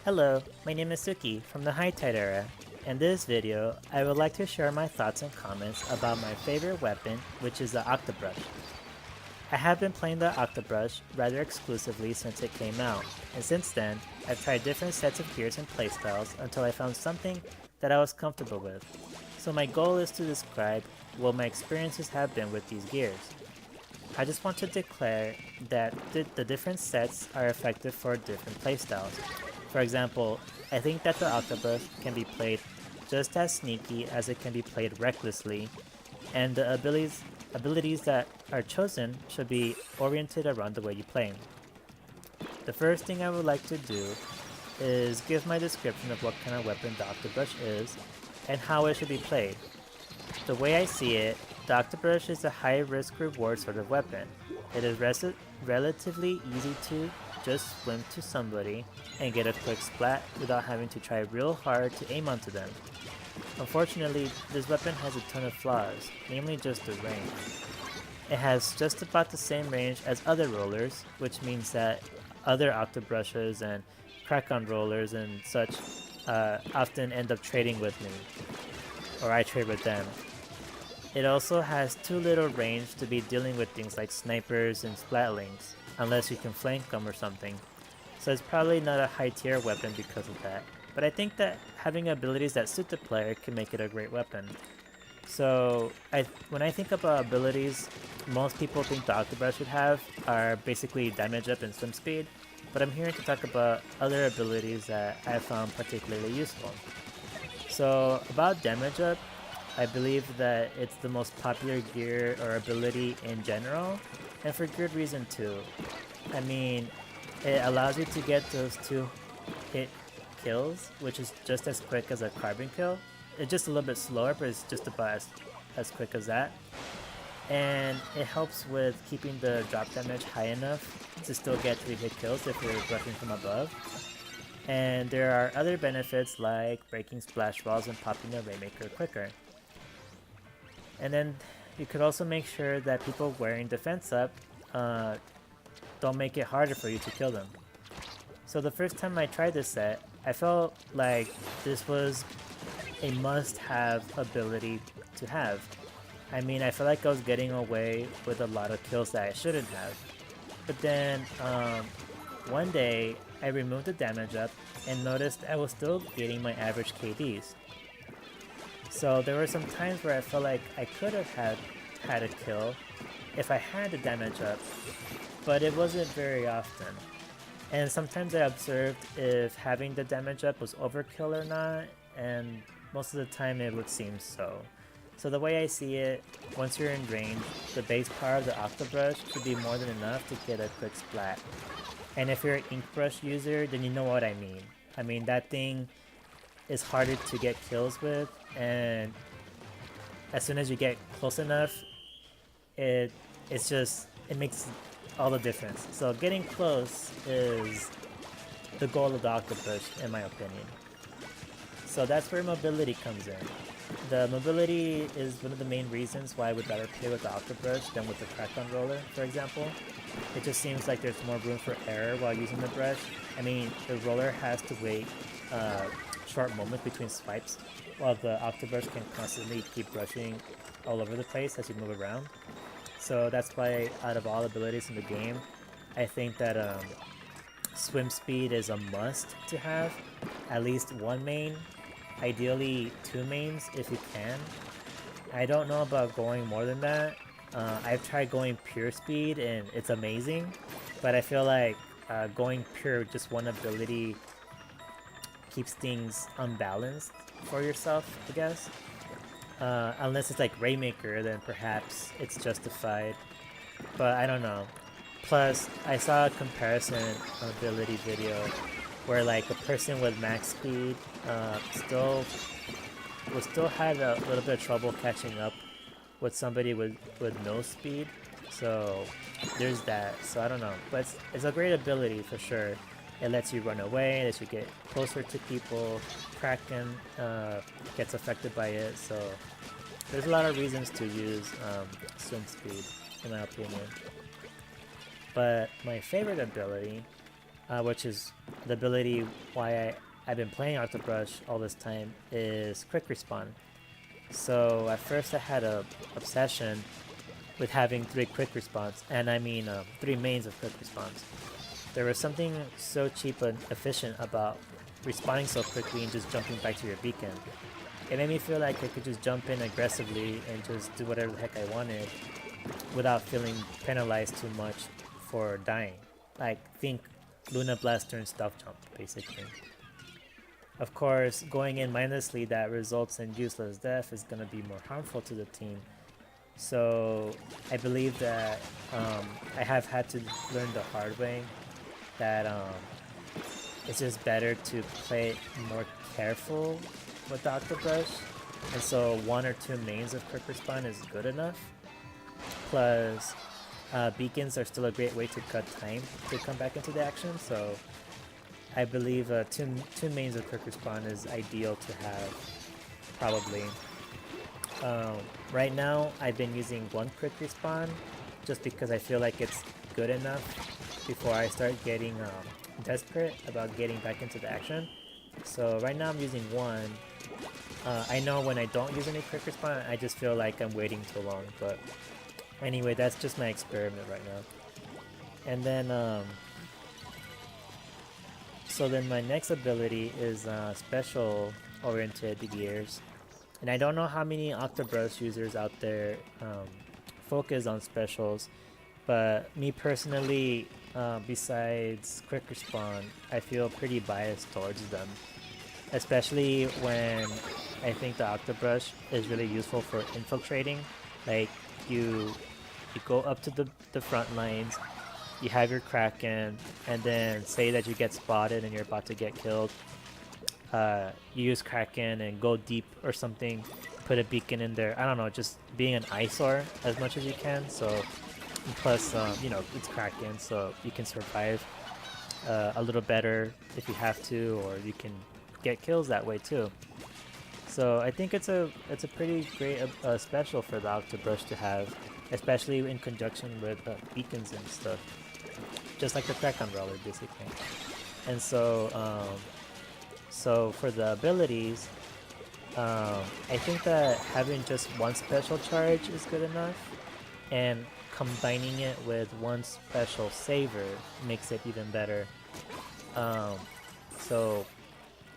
Hello, my name is Tsuki from the High Tide era. In this video, I would like to share my thoughts and comments about my favorite weapon, which is the octobrush. I have been playing the octobrush rather exclusively since it came out, and since then, I've tried different sets of gears and playstyles until I found something that I was comfortable with. So my goal is to describe what my experiences have been with these gears. I just want to declare that the different sets are effective for different playstyles. For example, I think that the octobrush can be played just as sneaky as it can be played recklessly, and the abilities that are chosen should be oriented around the way you play. The first thing I would like to do is give my description of what kind of weapon the octobrush is and how it should be played. The way I see it, the octobrush is a high risk reward sort of weapon. It is relatively easy to just swim to somebody and get a quick splat without having to try real hard to aim onto them. Unfortunately, this weapon has a ton of flaws, namely just the range. It has just about the same range as other rollers, which means that other octobrushes and crack-on rollers and such often end up trading with me, or I trade with them. It also has too little range to be dealing with things like snipers and splatlings, unless you can flank them or something. So it's probably not a high tier weapon because of that. But I think that having abilities that suit the player can make it a great weapon. So when I think about abilities most people think the octobrush should have are basically damage up and swim speed, but I'm here to talk about other abilities that I found particularly useful. So about damage up, I believe that it's the most popular gear or ability in general, and for good reason too. I mean, it allows you to get those 2-hit kills, which is just as quick as a carbon kill. It's just a little bit slower, but it's just about as quick as that. And it helps with keeping the drop damage high enough to still get 3-hit kills if you're brushing from above. And there are other benefits like breaking splash walls and popping a Rainmaker quicker. And then you could also make sure that people wearing defense up don't make it harder for you to kill them. So the first time I tried this set, I felt like this was a must-have ability to have. I mean, I felt like I was getting away with a lot of kills that I shouldn't have. But then one day I removed the damage up and noticed I was still getting my average KDs. So there were some times where I felt like I could have had a kill if I had the damage up, but it wasn't very often. And sometimes I observed if having the damage up was overkill or not, and most of the time it would seem so. So the way I see it, once you're in range, the base power of the octobrush should be more than enough to get a quick splat. And if you're an ink brush user, then you know what I mean. I mean, that thing is harder to get kills with, and as soon as you get close enough, it makes all the difference. So getting close is the goal of the octobrush, in my opinion. So that's where mobility comes in. The mobility is one of the main reasons why I would rather play with the octobrush than with the crack-on roller, for example. It just seems like there's more room for error while using the brush. I mean, the roller has to wait short moment between swipes, while the octobrush can constantly keep brushing all over the place as you move around. So that's why out of all abilities in the game, I think that swim speed is a must to have. At least one main, ideally 2 mains if you can. I don't know about going more than that. I've tried going pure speed and it's amazing, but I feel like going pure just one ability keeps things unbalanced for yourself, I guess. Unless it's like Rainmaker, then perhaps it's justified. But I don't know. Plus, I saw a comparison ability video where like a person with max speed still had a little bit of trouble catching up with somebody with no speed. So there's that. So I don't know. But it's a great ability for sure. It lets you run away, it lets you get closer to people, Kraken gets affected by it, so there's a lot of reasons to use swim speed, in my opinion. But my favorite ability which is the ability why I've been playing octobrush all this time, is quick respawn. So at first I had a obsession with having 3 quick respawns, and I mean 3 mains of quick respawns. There was something so cheap and efficient about respawning so quickly and just jumping back to your beacon. It made me feel like I could just jump in aggressively and just do whatever the heck I wanted without feeling penalized too much for dying. Like, think Luna Blaster and Stealth Jump, basically. Of course, going in mindlessly that results in useless death is going to be more harmful to the team. So I believe that I have had to learn the hard way that it's just better to play it more careful with the octobrush, and so 1 or 2 mains of quick respawn is good enough. Plus, beacons are still a great way to cut time to come back into the action, so I believe two mains of quick respawn is ideal to have, probably. Right now, I've been using 1 quick respawn just because I feel like it's good enough before I start getting desperate about getting back into the action. So right now I'm using 1. I know when I don't use any quick respawn, I just feel like I'm waiting too long, but anyway, that's just my experiment right now. And then so then my next ability is special oriented gears. And I don't know how many octobrush users out there focus on specials, but me personally, besides quick respawn, I feel pretty biased towards them, especially when I think the octobrush is really useful for infiltrating. Like, you go up to the front lines, you have your Kraken, and then say that you get spotted and you're about to get killed. You use Kraken and go deep or something, put a beacon in there. I don't know, just being an eyesore as much as you can. So plus, you know, it's Kraken, so you can survive a little better if you have to, or you can get kills that way too. So I think it's a pretty great special for the octobrush to have, especially in conjunction with beacons and stuff, just like the Kraken Roller, basically. And so so for the abilities, I think that having just 1 special charge is good enough, and combining it with 1 special saver makes it even better. So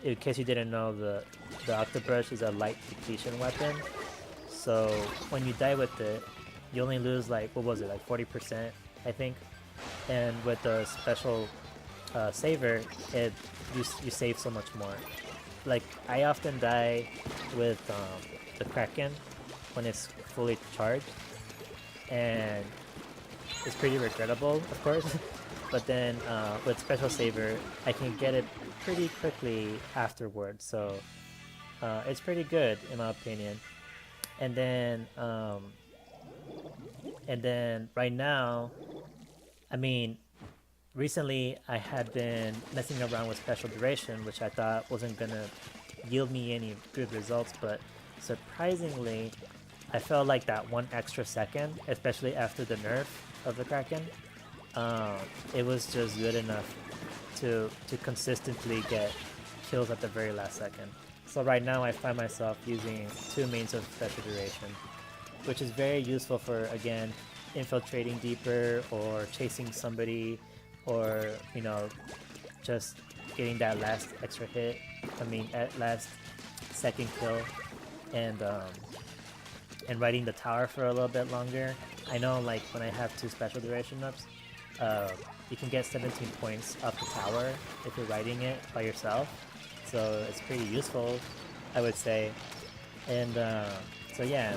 in case you didn't know, the octobrush is a light depletion weapon, so when you die with it, you only lose like, what was it, like 40%, I think. And with the special saver, you save so much more. Like, I often die with the Kraken when it's fully charged, and it's pretty regrettable, of course. But then with special saver, I can get it pretty quickly afterwards, so it's pretty good in my opinion. And then right now, I mean, recently I had been messing around with special duration, which I thought wasn't gonna yield me any good results, but surprisingly I felt like that 1 extra second, especially after the nerf of the Kraken, it was just good enough to consistently get kills at the very last second. So right now I find myself using 2 mains of special duration, which is very useful for, again, infiltrating deeper or chasing somebody, or, you know, just getting that last extra hit, at last second kill, and riding the tower for a little bit longer. I know, like, when I have 2 special duration ups, you can get 17 points off the tower if you're riding it by yourself, so it's pretty useful, I would say. And so yeah,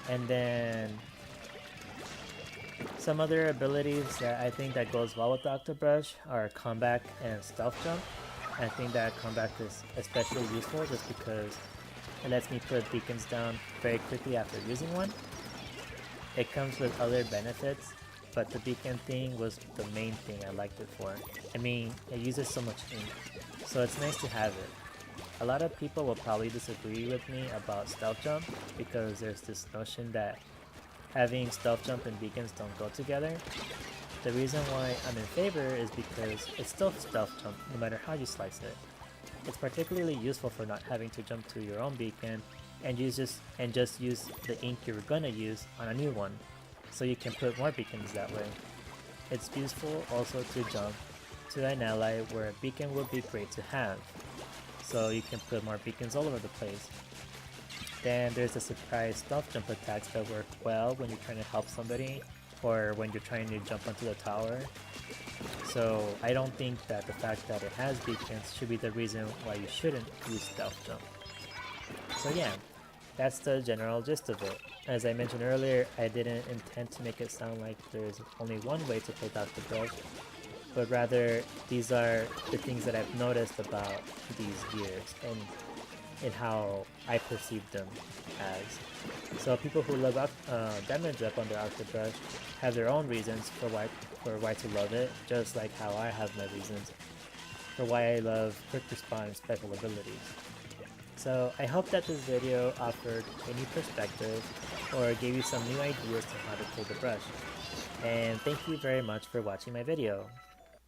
and then some other abilities that I think that goes well with the octobrush are comeback and stealth jump. I think that comeback is especially useful just because it lets me put beacons down very quickly after using one. It comes with other benefits, but the beacon thing was the main thing I liked it for. I mean, it uses so much ink, so it's nice to have it. A lot of people will probably disagree with me about stealth jump because there's this notion that having stealth jump and beacons don't go together. The reason why I'm in favor is because it's still stealth jump no matter how you slice it. It's particularly useful for not having to jump to your own beacon and just use the ink you're gonna use on a new one, so you can put more beacons that way. It's useful also to jump to an ally where a beacon would be great to have, so you can put more beacons all over the place. Then there's the surprise stealth jump attacks that work well when you're trying to help somebody or when you're trying to jump onto the tower. So I don't think that the fact that it has beacons should be the reason why you shouldn't use stealth jump. So yeah, that's the general gist of it. As I mentioned earlier, I didn't intend to make it sound like there's only one way to play Dr. Brush, but rather these are the things that I've noticed about these gears and how I perceive them as. So people who love damage up on their octobrush have their own reasons for why to love it, just like how I have my reasons for why I love quick respawn and special abilities. So I hope that this video offered a new perspective or gave you some new ideas on how to play the brush. And thank you very much for watching my video.